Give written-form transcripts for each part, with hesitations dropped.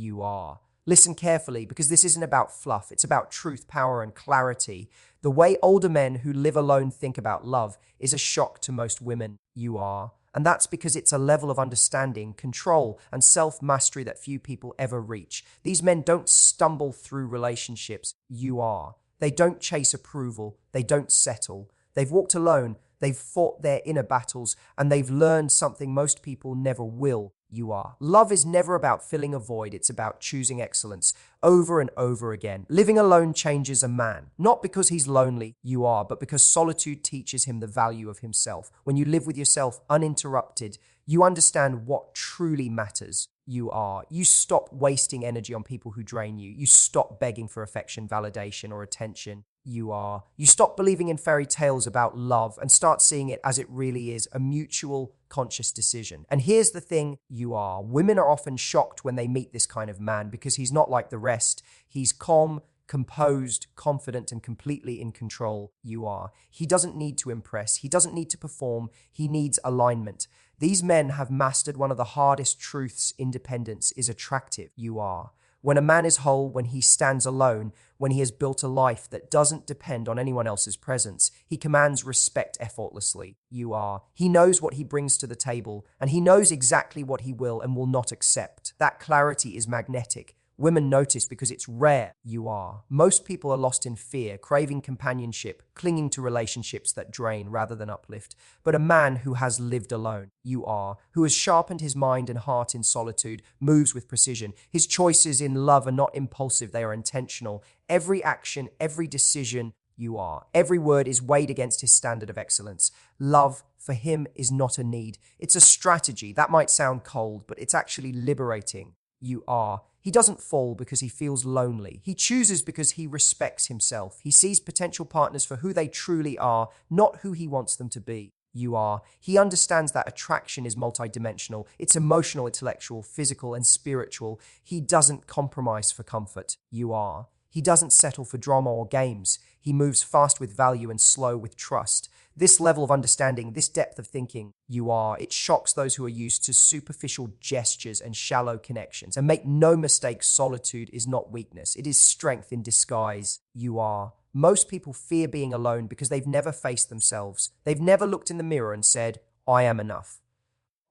you are. Listen carefully, because this isn't about fluff. It's about truth, power, and clarity. The way older men who live alone think about love is a shock to most women. You are. And that's because it's a level of understanding, control, and self-mastery that few people ever reach. These men don't stumble through relationships. You are. They don't chase approval. They don't settle. They've walked alone. They've fought their inner battles, and they've learned something most people never will. You are. Love is never about filling a void. It's about choosing excellence over and over again. Living alone changes a man, not because he's lonely, you are, but because solitude teaches him the value of himself. When you live with yourself uninterrupted, you understand what truly matters. You are. You stop wasting energy on people who drain you. You stop begging for affection, validation, or attention. You are. You stop believing in fairy tales about love and start seeing it as it really is, a mutual, conscious decision. And here's the thing, you are. Women are often shocked when they meet this kind of man because he's not like the rest. He's calm, composed, confident, and completely in control. You are. He doesn't need to impress. He doesn't need to perform. He needs alignment. These men have mastered one of the hardest truths: independence is attractive. You are. When a man is whole, when he stands alone, when he has built a life that doesn't depend on anyone else's presence, he commands respect effortlessly. You are. He knows what he brings to the table, and he knows exactly what he will and will not accept. That clarity is magnetic. Women notice because it's rare. You are. Most people are lost in fear, craving companionship, clinging to relationships that drain rather than uplift. But a man who has lived alone, you are, who has sharpened his mind and heart in solitude, moves with precision. His choices in love are not impulsive, they are intentional. Every action, every decision, you are. Every word is weighed against his standard of excellence. Love, for him, is not a need. It's a strategy. That might sound cold, but it's actually liberating. You are. He doesn't fall because he feels lonely. He chooses because he respects himself. He sees potential partners for who they truly are, not who he wants them to be. You are. He understands that attraction is multidimensional. It's emotional, intellectual, physical, and spiritual. He doesn't compromise for comfort. You are. He doesn't settle for drama or games. He moves fast with value and slow with trust. This level of understanding, this depth of thinking, you are, it shocks those who are used to superficial gestures and shallow connections. And make no mistake, solitude is not weakness. It is strength in disguise. You are. Most people fear being alone because they've never faced themselves. They've never looked in the mirror and said, I am enough.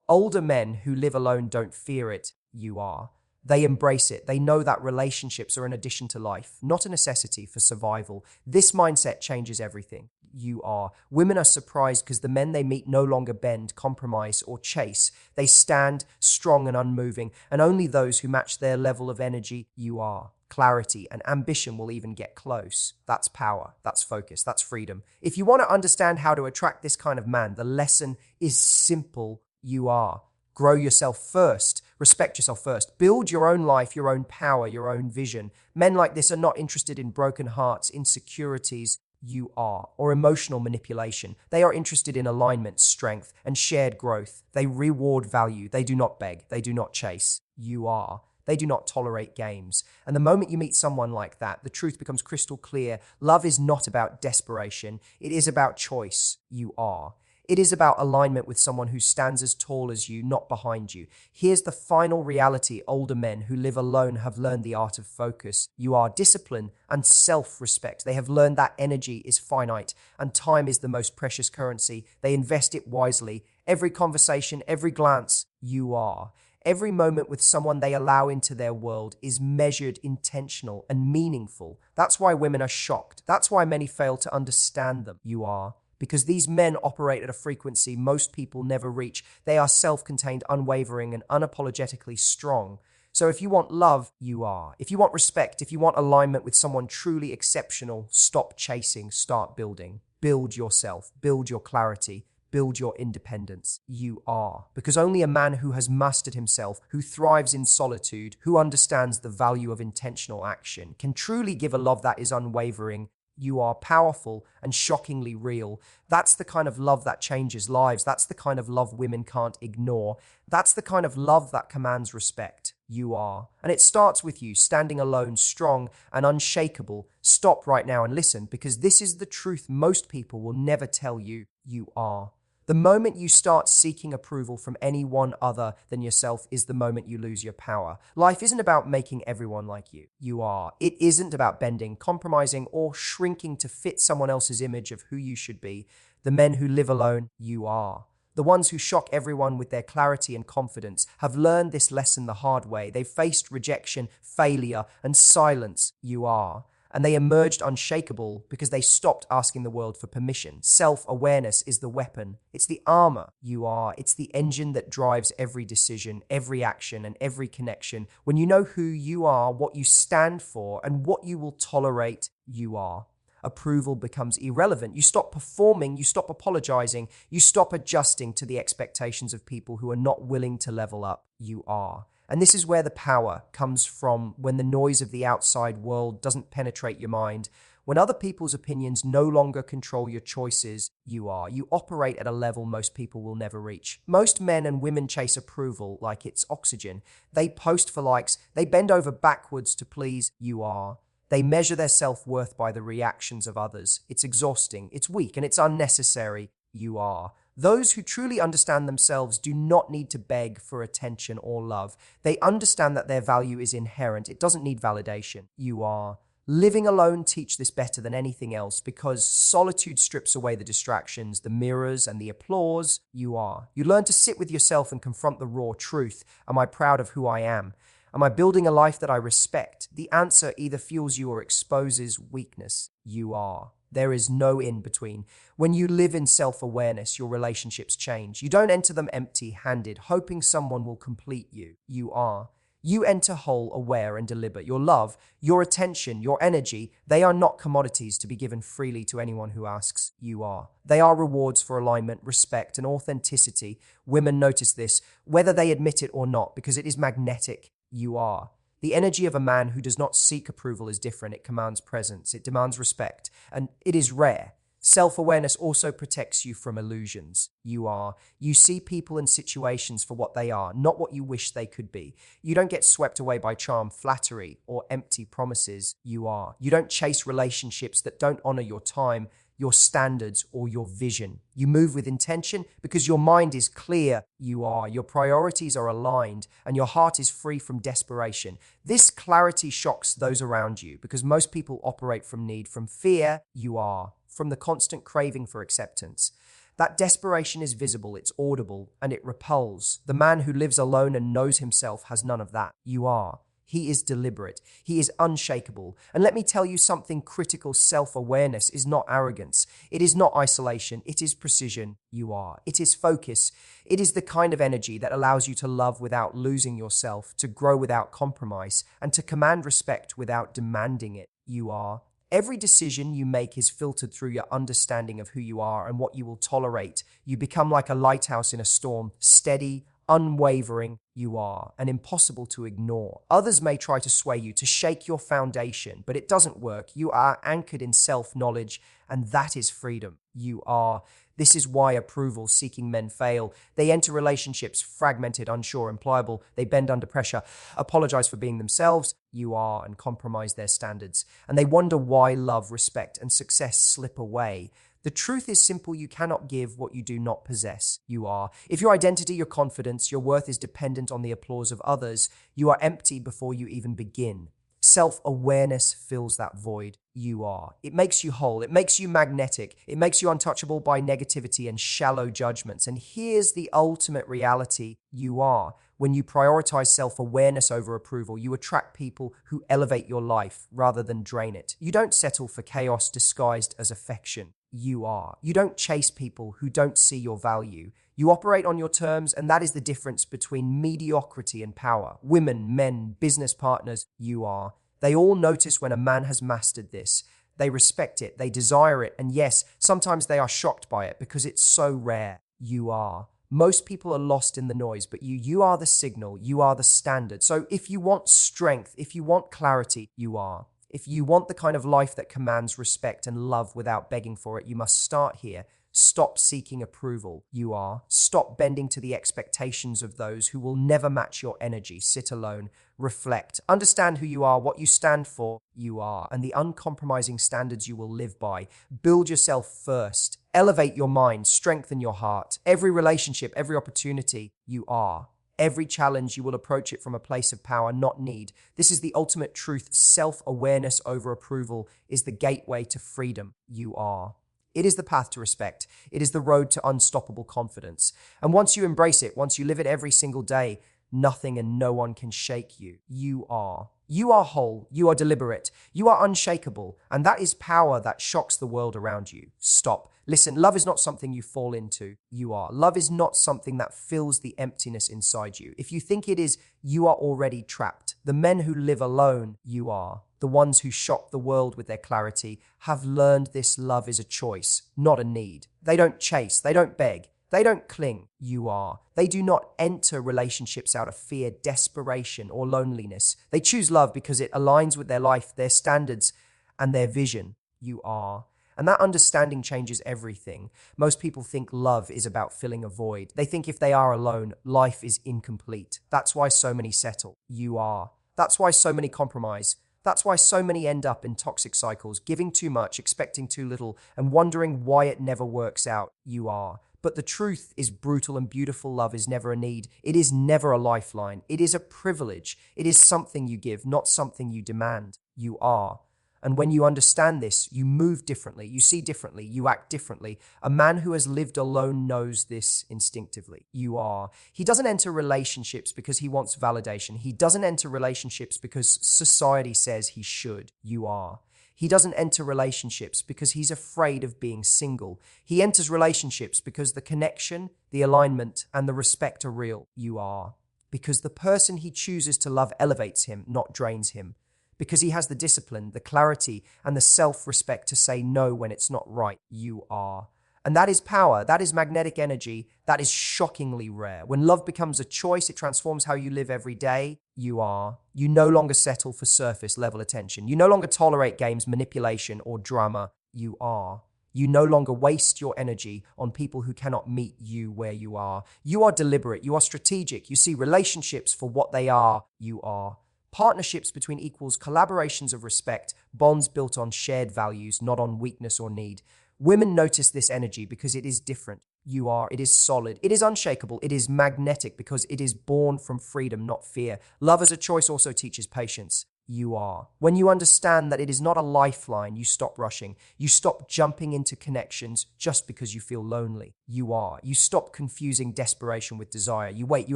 Older men who live alone don't fear it. You are. They embrace it. They know that relationships are an addition to life, not a necessity for survival. This mindset changes everything. You are. Women are surprised because the men they meet no longer bend, compromise, or chase. They stand strong and unmoving, and only those who match their level of energy, you are. Clarity and ambition will even get close. That's power. That's focus. That's freedom. If you want to understand how to attract this kind of man, the lesson is simple. You are. Grow yourself first. Respect yourself first. Build your own life, your own power, your own vision. Men like this are not interested in broken hearts, insecurities, you are, or emotional manipulation. They are interested in alignment, strength, and shared growth. They reward value. They do not beg. They do not chase. You are. They do not tolerate games. And the moment you meet someone like that, the truth becomes crystal clear. Love is not about desperation. It is about choice. You are. It is about alignment with someone who stands as tall as you, not behind you. Here's the final reality older men who live alone have learned the art of focus. You are. Discipline and self-respect. They have learned that energy is finite and time is the most precious currency. They invest it wisely. Every conversation, every glance, you are. Every moment with someone they allow into their world is measured, intentional, and meaningful. That's why women are shocked. That's why many fail to understand them. You are. Because these men operate at a frequency most people never reach. They are self-contained, unwavering, and unapologetically strong. So if you want love, you are. If you want respect, if you want alignment with someone truly exceptional, stop chasing, start building. Build yourself, build your clarity, build your independence. You are. Because only a man who has mastered himself, who thrives in solitude, who understands the value of intentional action, can truly give a love that is unwavering. You are powerful and shockingly real. That's the kind of love that changes lives. That's the kind of love women can't ignore. That's the kind of love that commands respect. You are. And it starts with you, standing alone, strong and unshakable. Stop right now and listen, because this is the truth most people will never tell you. You are. The moment you start seeking approval from anyone other than yourself is the moment you lose your power. Life isn't about making everyone like you. You are. It isn't about bending, compromising, or shrinking to fit someone else's image of who you should be. The men who live alone, you are. The ones who shock everyone with their clarity and confidence have learned this lesson the hard way. They've faced rejection, failure, and silence. You are. And they emerged unshakable because they stopped asking the world for permission. Self-awareness is the weapon. It's the armor. You are. It's the engine that drives every decision, every action, and every connection. When you know who you are, what you stand for, and what you will tolerate, you are. Approval becomes irrelevant. You stop performing, you stop apologizing, you stop adjusting to the expectations of people who are not willing to level up. You are. And this is where the power comes from, when the noise of the outside world doesn't penetrate your mind. When other people's opinions no longer control your choices, you are. You operate at a level most people will never reach. Most men and women chase approval like it's oxygen. They post for likes. They bend over backwards to please. You are. They measure their self-worth by the reactions of others. It's exhausting, it's weak, and it's unnecessary. You are. Those who truly understand themselves do not need to beg for attention or love. They understand that their value is inherent. It doesn't need validation. You are. Living alone teach this better than anything else, because solitude strips away the distractions, the mirrors, and the applause. You are. You learn to sit with yourself and confront the raw truth. Am I proud of who I am? Am I building a life that I respect? The answer either fuels you or exposes weakness. You are. There is no in between. When you live in self-awareness, your relationships change. You don't enter them empty-handed, hoping someone will complete you. You are. You enter whole, aware, and deliberate. Your love, your attention, your energy, they are not commodities to be given freely to anyone who asks. You are. They are rewards for alignment, respect, and authenticity. Women notice this, whether they admit it or not, because it is magnetic. You are. The energy of a man who does not seek approval is different. It commands presence. It demands respect. And it is rare. Self-awareness also protects you from illusions. You are. You see people and situations for what they are, not what you wish they could be. You don't get swept away by charm, flattery, or empty promises. You are. You don't chase relationships that don't honor your time, your standards, or your vision. You move with intention because your mind is clear. You are. Your priorities are aligned and your heart is free from desperation. This clarity shocks those around you because most people operate from need, from fear. You are. From the constant craving for acceptance. That desperation is visible, it's audible, and it repels. The man who lives alone and knows himself has none of that. You are. He is deliberate. He is unshakable. And let me tell you something critical. Self-awareness is not arrogance. It is not isolation. It is precision. You are. It is focus. It is the kind of energy that allows you to love without losing yourself, to grow without compromise, and to command respect without demanding it. You are. Every decision you make is filtered through your understanding of who you are and what you will tolerate. You become like a lighthouse in a storm, steady, unwavering. You are, and impossible to ignore. Others may try to sway you, to shake your foundation, but it doesn't work. You are anchored in self-knowledge, and that is freedom. You are. This is why approval-seeking men fail. They enter relationships fragmented, unsure, and pliable. They bend under pressure, apologize for being themselves. You are, and compromise their standards. And they wonder why love, respect, and success slip away. The truth is simple. You cannot give what you do not possess. You are. If your identity, your confidence, your worth is dependent on the applause of others, you are empty before you even begin. Self-awareness fills that void. You are. It makes you whole. It makes you magnetic. It makes you untouchable by negativity and shallow judgments. And here's the ultimate reality. You are. When you prioritize self-awareness over approval, you attract people who elevate your life rather than drain it. You don't settle for chaos disguised as affection. You are. You don't chase people who don't see your value. You operate on your terms, and that is the difference between mediocrity and power. Women, men, business partners, you are. They all notice when a man has mastered this. They respect it, they desire it, and yes, sometimes they are shocked by it because it's so rare. You are. Most people are lost in the noise, but you are the signal, you are the standard. So if you want strength, if you want clarity, you are. If you want the kind of life that commands respect and love without begging for it, you must start here. Stop seeking approval. You are. Stop bending to the expectations of those who will never match your energy. Sit alone. Reflect. Understand who you are, what you stand for. You are. And the uncompromising standards you will live by. Build yourself first. Elevate your mind. Strengthen your heart. Every relationship, every opportunity, you are. Every challenge, you will approach it from a place of power, not need. This is the ultimate truth. Self-awareness over approval is the gateway to freedom. You are. It is the path to respect. It is the road to unstoppable confidence. And once you embrace it, once you live it every single day, nothing and no one can shake you. You are. You are whole. You are deliberate. You are unshakable. And that is power that shocks the world around you. Stop. Listen, love is not something you fall into. You are. Love is not something that fills the emptiness inside you. If you think it is, you are already trapped. The men who live alone, you are. The ones who shock the world with their clarity have learned this love is a choice, not a need. They don't chase. They don't beg. They don't cling. You are. They do not enter relationships out of fear, desperation, or loneliness. They choose love because it aligns with their life, their standards, and their vision. You are. And that understanding changes everything. Most people think love is about filling a void. They think if they are alone, life is incomplete. That's why so many settle. You are. That's why so many compromise. That's why so many end up in toxic cycles, giving too much, expecting too little, and wondering why it never works out. You are. But the truth is brutal and beautiful love is never a need. It is never a lifeline. It is a privilege. It is something you give, not something you demand. You are. And when you understand this, you move differently, you see differently, you act differently. A man who has lived alone knows this instinctively. You are. He doesn't enter relationships because he wants validation. He doesn't enter relationships because society says he should. You are. He doesn't enter relationships because he's afraid of being single. He enters relationships because the connection, the alignment, and the respect are real. You are. Because the person he chooses to love elevates him, not drains him. Because he has the discipline, the clarity, and the self-respect to say no when it's not right. You are. And that is power. That is magnetic energy. That is shockingly rare. When love becomes a choice, it transforms how you live every day. You are. You no longer settle for surface level attention. You no longer tolerate games, manipulation, or drama. You are. You no longer waste your energy on people who cannot meet you where you are. You are deliberate. You are strategic. You see relationships for what they are. You are. Partnerships between equals, collaborations of respect, bonds built on shared values, not on weakness or need. Women notice this energy because it is different. You are. It is solid. It is unshakable. It is magnetic because it is born from freedom, not fear. Love as a choice also teaches patience. You are. When you understand that it is not a lifeline, you stop rushing. You stop jumping into connections just because you feel lonely. You are. You stop confusing desperation with desire. You wait, you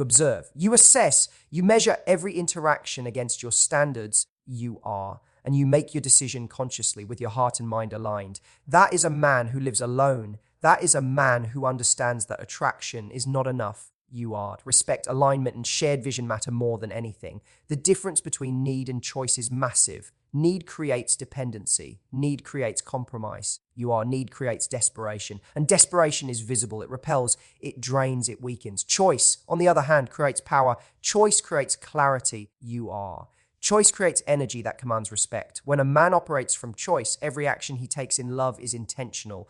observe, you assess, you measure every interaction against your standards. You are. And you make your decision consciously with your heart and mind aligned. That is a man who lives alone. That is a man who understands that attraction is not enough. You are. Respect, alignment, and shared vision matter more than anything. The difference between need and choice is massive. Need creates dependency. Need creates compromise. You are. Need creates desperation. And desperation is visible. It repels. It drains. It weakens. Choice, on the other hand, creates power. Choice creates clarity. You are. Choice creates energy that commands respect. When a man operates from choice, every action he takes in love is intentional.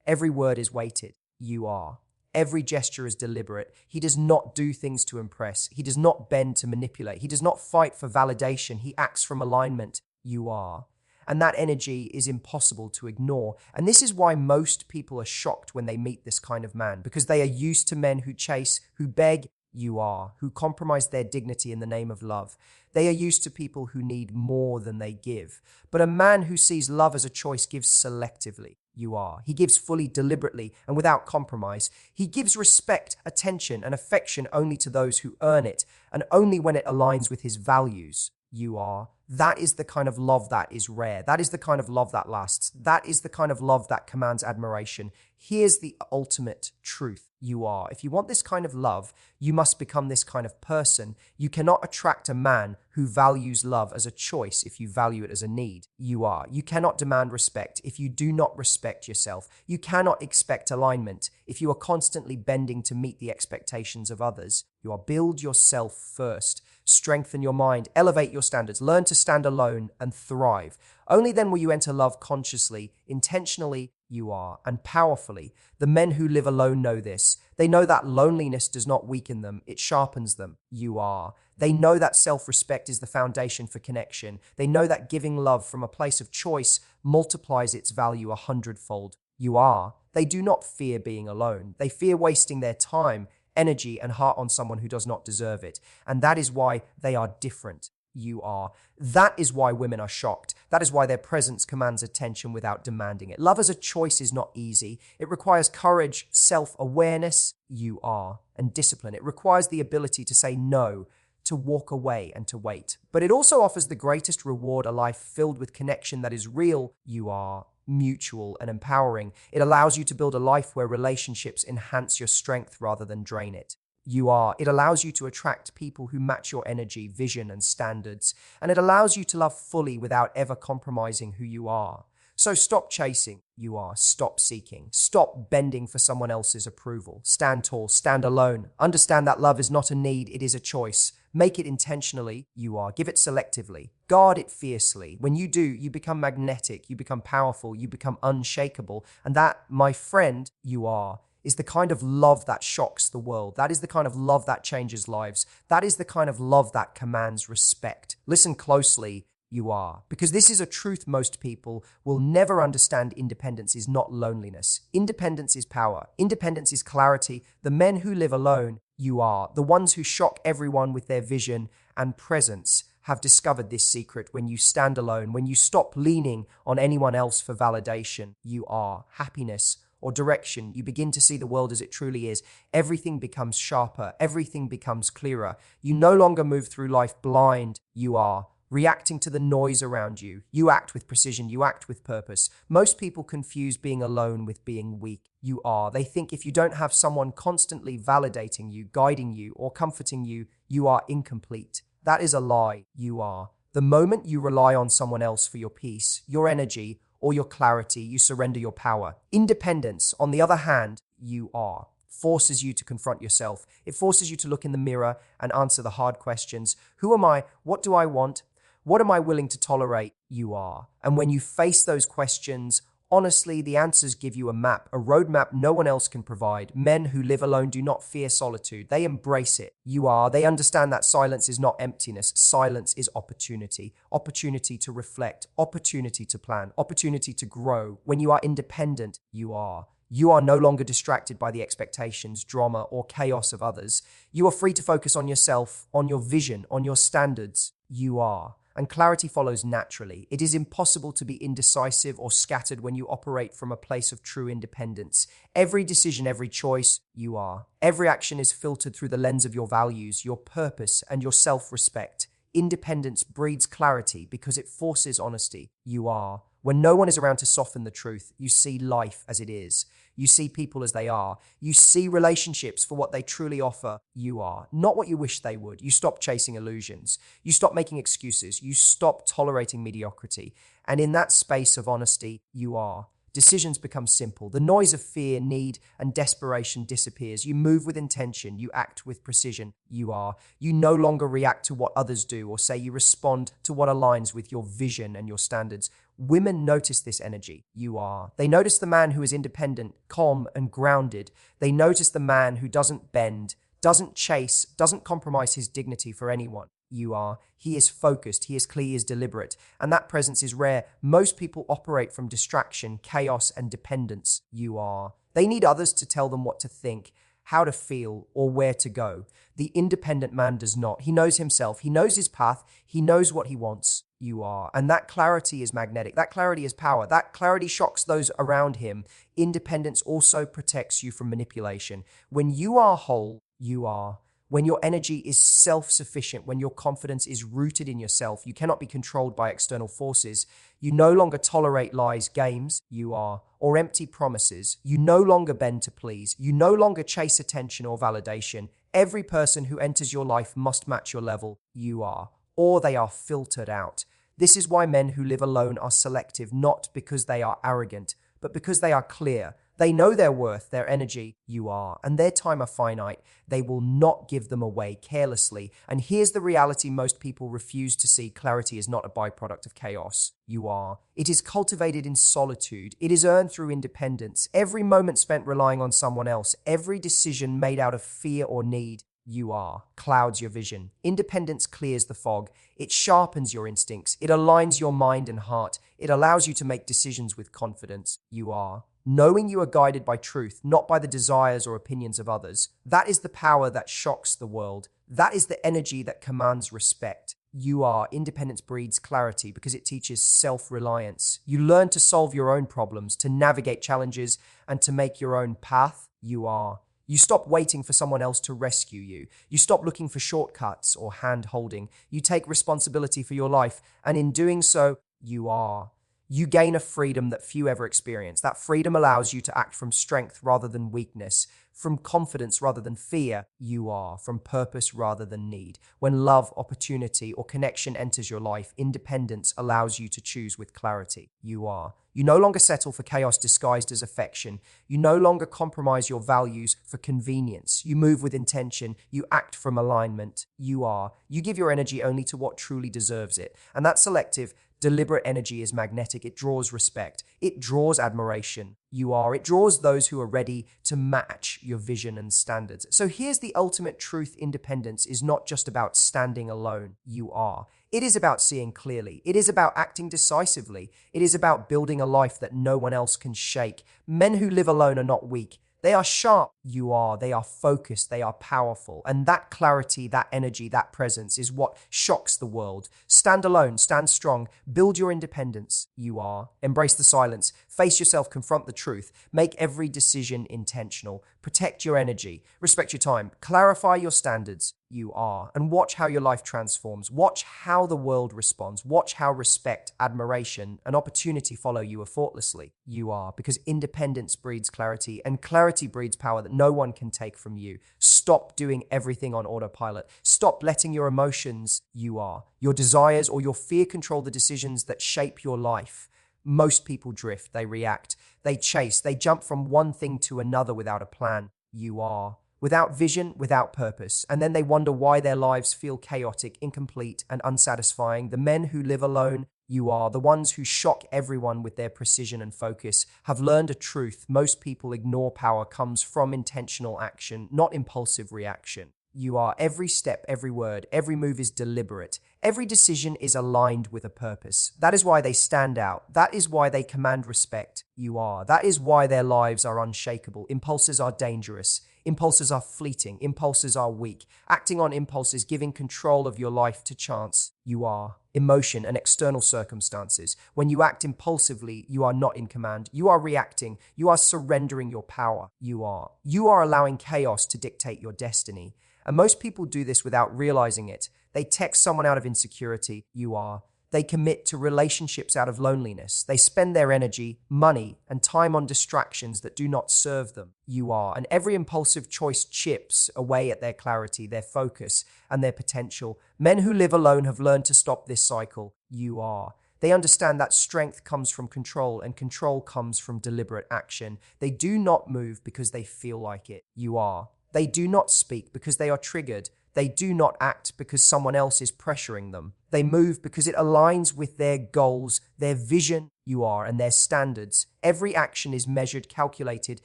Every word is weighted. You are. Every gesture is deliberate. He does not do things to impress. He does not bend to manipulate. He does not fight for validation. He acts from alignment. You are. And that energy is impossible to ignore. And this is why most people are shocked when they meet this kind of man, because they are used to men who chase, who beg. You are. Who compromise their dignity in the name of love. They are used to people who need more than they give. But a man who sees love as a choice gives selectively. You are. He gives fully, deliberately, and without compromise. He gives respect, attention, and affection only to those who earn it, and only when it aligns with his values. You are. That is the kind of love that is rare. That is the kind of love that lasts. That is the kind of love that commands admiration. Here's the ultimate truth. You are. If you want this kind of love, you must become this kind of person. You cannot attract a man who values love as a choice if you value it as a need. You are. You cannot demand respect if you do not respect yourself. You cannot expect alignment if you are constantly bending to meet the expectations of others. You are. Build yourself first. Strengthen your mind. Elevate your standards. Learn to stand alone and thrive. Only then will you enter love consciously, intentionally, you are, and powerfully. The men who live alone know this. They know that loneliness does not weaken them, it sharpens them, you are. They know that self-respect is the foundation for connection. They know that giving love from a place of choice multiplies its value 100-fold, you are. They do not fear being alone. They fear wasting their time, energy, and heart on someone who does not deserve it. And that is why they are different, you are. That is why women are shocked. That is why their presence commands attention without demanding it. Love as a choice is not easy. It requires courage, self-awareness, you are, and discipline. It requires the ability to say no, to walk away, and to wait. But it also offers the greatest reward, a life filled with connection that is real, you are, mutual, and empowering. It allows you to build a life where relationships enhance your strength rather than drain it. You are. It allows you to attract people who match your energy, vision, and standards. And it allows you to love fully without ever compromising who you are. So stop chasing, you are. Stop seeking. Stop bending for someone else's approval. Stand tall, stand alone. Understand that love is not a need, it is a choice. Make it intentionally, you are. Give it selectively. Guard it fiercely. When you do, you become magnetic, you become powerful, you become unshakable. And that, my friend, you are, is the kind of love that shocks the world. That is the kind of love that changes lives. That is the kind of love that commands respect. Listen closely, you are. Because this is a truth most people will never understand. Independence is not loneliness. Independence is power. Independence is clarity. The men who live alone, you are. The ones who shock everyone with their vision and presence have discovered this secret. When you stand alone, when you stop leaning on anyone else for validation, you are. Happiness or direction, you begin to see the world as it truly is. Everything becomes sharper. Everything becomes clearer. You no longer move through life blind, you are. Reacting to the noise around you. You act with precision, you act with purpose. Most people confuse being alone with being weak. You are. They think if you don't have someone constantly validating you, guiding you, or comforting you, you are incomplete. That is a lie, you are. The moment you rely on someone else for your peace, your energy, or your clarity, you surrender your power. Independence, on the other hand, you are. Forces you to confront yourself. It forces you to look in the mirror and answer the hard questions. Who am I? What do I want? What am I willing to tolerate? You are. And when you face those questions, honestly, the answers give you a map, a roadmap no one else can provide. Men who live alone do not fear solitude. They embrace it. You are. They understand that silence is not emptiness. Silence is opportunity. Opportunity to reflect. Opportunity to plan. Opportunity to grow. When you are independent, you are. You are no longer distracted by the expectations, drama, or chaos of others. You are free to focus on yourself, on your vision, on your standards. You are. And clarity follows naturally. It is impossible to be indecisive or scattered when you operate from a place of true independence. Every decision, every choice, you are. Every action is filtered through the lens of your values, your purpose, and your self-respect. Independence breeds clarity because it forces honesty. You are. When no one is around to soften the truth, you see life as it is. You see people as they are. You see relationships for what they truly offer. You are. Not what you wish they would. You stop chasing illusions. You stop making excuses. You stop tolerating mediocrity. And in that space of honesty, you are. Decisions become simple. The noise of fear, need, and desperation disappears. You move with intention. You act with precision. You are. You no longer react to what others do or say. You respond to what aligns with your vision and your standards. Women notice this energy. You are. They notice the man who is independent, calm, and grounded. They notice the man who doesn't bend, doesn't chase, doesn't compromise his dignity for anyone. You are. He is focused, he is clear, he is deliberate, and that presence is rare. Most people operate from distraction, chaos, and dependence. You are. They need others to tell them what to think, how to feel, or where to go. The independent man does not. He knows himself, he knows his path, he knows what he wants. You are. And that clarity is magnetic. That clarity is power. That clarity shocks those around him. Independence also protects you from manipulation. When you are whole, you are. When your energy is self-sufficient, when your confidence is rooted in yourself, you cannot be controlled by external forces. You no longer tolerate lies, games, you are, or empty promises. You no longer bend to please. You no longer chase attention or validation. Every person who enters your life must match your level, you are, or they are filtered out. This is why men who live alone are selective, not because they are arrogant, but because they are clear. They know their worth, their energy, you are, and their time are finite. They will not give them away carelessly. And here's the reality most people refuse to see. Clarity is not a byproduct of chaos. You are. It is cultivated in solitude. It is earned through independence. Every moment spent relying on someone else, every decision made out of fear or need, you are, clouds your vision. Independence clears the fog. It sharpens your instincts. It aligns your mind and heart. It allows you to make decisions with confidence. You are. Knowing you are guided by truth, not by the desires or opinions of others. That is the power that shocks the world. That is the energy that commands respect. You are. Independence breeds clarity because it teaches self-reliance. You learn to solve your own problems, to navigate challenges, and to make your own path. You are. You stop waiting for someone else to rescue you. You stop looking for shortcuts or hand-holding. You take responsibility for your life, and in doing so, you are. You gain a freedom that few ever experience. That freedom allows you to act from strength rather than weakness, from confidence rather than fear. You are, from purpose rather than need. When love, opportunity, or connection enters your life, independence allows you to choose with clarity. You are. You no longer settle for chaos disguised as affection. You no longer compromise your values for convenience. You move with intention. You act from alignment. You are. You give your energy only to what truly deserves it. And that selective, deliberate energy is magnetic. It draws respect. It draws admiration. You are. It draws those who are ready to match your vision and standards. So here's the ultimate truth. Independence is not just about standing alone. You are. It is about seeing clearly. It is about acting decisively. It is about building a life that no one else can shake. Men who live alone are not weak. They are sharp. You are. They are focused. They are powerful. And that clarity, that energy, that presence is what shocks the world. Stand alone. Stand strong. Build your independence. You are. Embrace the silence. Face yourself. Confront the truth. Make every decision intentional. Protect your energy. Respect your time. Clarify your standards. You are. And watch how your life transforms. Watch how the world responds. Watch how respect, admiration, and opportunity follow you effortlessly. You are. Because independence breeds clarity, and clarity breeds power that no one can take from you. Stop doing everything on autopilot. Stop letting your emotions, you are, your desires or your fear control the decisions that shape your life. Most people drift, they react, they chase, they jump from one thing to another without a plan. You are. Without vision, without purpose. And then they wonder why their lives feel chaotic, incomplete, and unsatisfying. The men who live alone, you are, the ones who shock everyone with their precision and focus, have learned a truth. Most people ignore power comes from intentional action, not impulsive reaction. You are. Every step, every word, every move is deliberate. Every decision is aligned with a purpose. That is why they stand out. That is why they command respect. You are. That is why their lives are unshakable. Impulses are dangerous. Impulses are fleeting. Impulses are weak. Acting on impulses, giving control of your life to chance. You are. Emotion and external circumstances. When you act impulsively, you are not in command. You are reacting. You are surrendering your power. You are. You are allowing chaos to dictate your destiny. And most people do this without realizing it. They text someone out of insecurity. You are. They commit to relationships out of loneliness. They spend their energy, money, and time on distractions that do not serve them. You are. And every impulsive choice chips away at their clarity, their focus, and their potential. Men who live alone have learned to stop this cycle. You are. They understand that strength comes from control and control comes from deliberate action. They do not move because they feel like it. You are. They do not speak because they are triggered. They do not act because someone else is pressuring them. They move because it aligns with their goals, their vision, you are, and their standards. Every action is measured, calculated,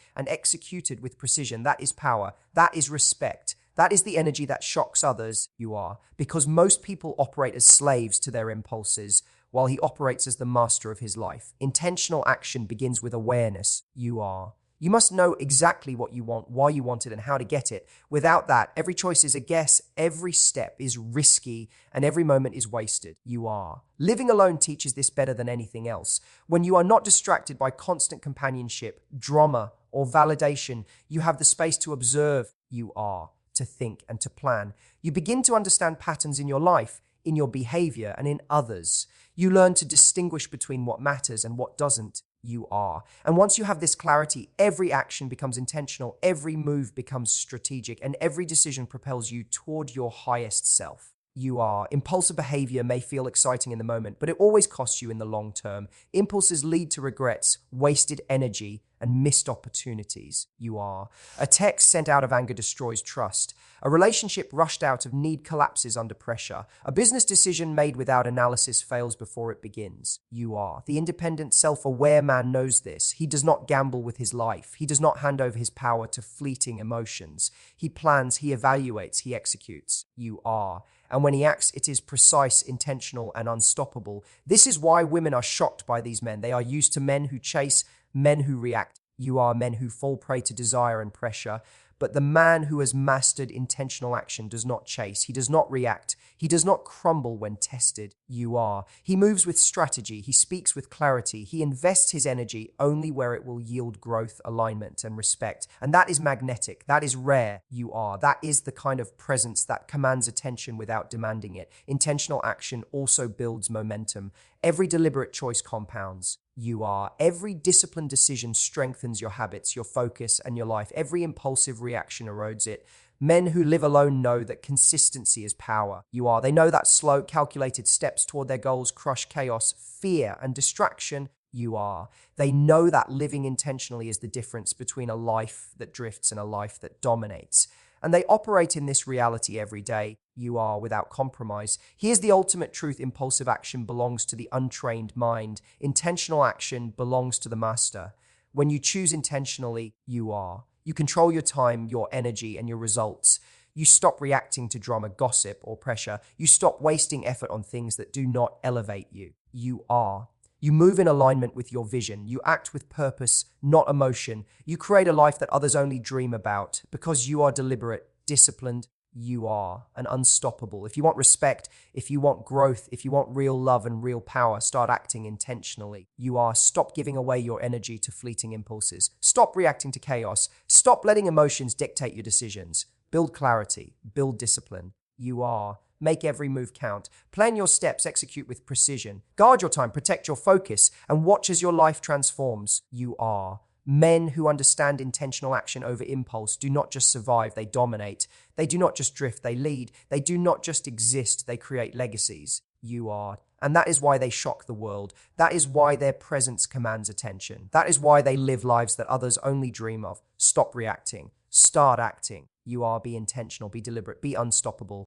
and executed with precision. That is power. That is respect. That is the energy that shocks others, you are. Because most people operate as slaves to their impulses, while he operates as the master of his life. Intentional action begins with awareness, you are. You must know exactly what you want, why you want it, and how to get it. Without that, every choice is a guess, every step is risky, and every moment is wasted. You are. Living alone teaches this better than anything else. When you are not distracted by constant companionship, drama, or validation, you have the space to observe, you are, to think and to plan. You begin to understand patterns in your life, in your behavior, and in others. You learn to distinguish between what matters and what doesn't. You are. And once you have this clarity, every action becomes intentional, every move becomes strategic, and every decision propels you toward your highest self. You are. Impulsive behavior may feel exciting in the moment, but it always costs you in the long term. Impulses lead to regrets, wasted energy, and missed opportunities. You are. A text sent out of anger destroys trust. A relationship rushed out of need collapses under pressure. A business decision made without analysis fails before it begins. You are. The independent, self-aware man knows this. He does not gamble with his life. He does not hand over his power to fleeting emotions. He plans, he evaluates, he executes. You are. And when he acts, it is precise, intentional, and unstoppable. This is why women are shocked by these men. They are used to men who chase, men who react. You are men who fall prey to desire and pressure. But the man who has mastered intentional action does not chase. He does not react. He does not crumble when tested. You are. He moves with strategy. He speaks with clarity. He invests his energy only where it will yield growth, alignment, and respect. And that is magnetic. That is rare. You are. That is the kind of presence that commands attention without demanding it. Intentional action also builds momentum. Every deliberate choice compounds. You are. Every disciplined decision strengthens your habits, your focus, and your life. Every impulsive reaction erodes it. Men who live alone know that consistency is power. You are. They know that slow, calculated steps toward their goals crush chaos, fear, and distraction. You are. They know that living intentionally is the difference between a life that drifts and a life that dominates. And they operate in this reality every day. You are, without compromise. Here's the ultimate truth. Impulsive action belongs to the untrained mind. Intentional action belongs to the master. When you choose intentionally, you are. You control your time, your energy, and your results. You stop reacting to drama, gossip, or pressure. You stop wasting effort on things that do not elevate you. You are. You move in alignment with your vision. You act with purpose, not emotion. You create a life that others only dream about. Because you are deliberate, disciplined, you are, and unstoppable. If you want respect, if you want growth, if you want real love and real power, start acting intentionally. You are. Stop giving away your energy to fleeting impulses. Stop reacting to chaos. Stop letting emotions dictate your decisions. Build clarity. Build discipline. You are. Make every move count. Plan your steps, execute with precision. Guard your time, protect your focus, and watch as your life transforms. You are. Men who understand intentional action over impulse do not just survive, they dominate. They do not just drift, they lead. They do not just exist, they create legacies. You are. And that is why they shock the world. That is why their presence commands attention. That is why they live lives that others only dream of. Stop reacting. Start acting. You are. Be intentional. Be deliberate. Be unstoppable.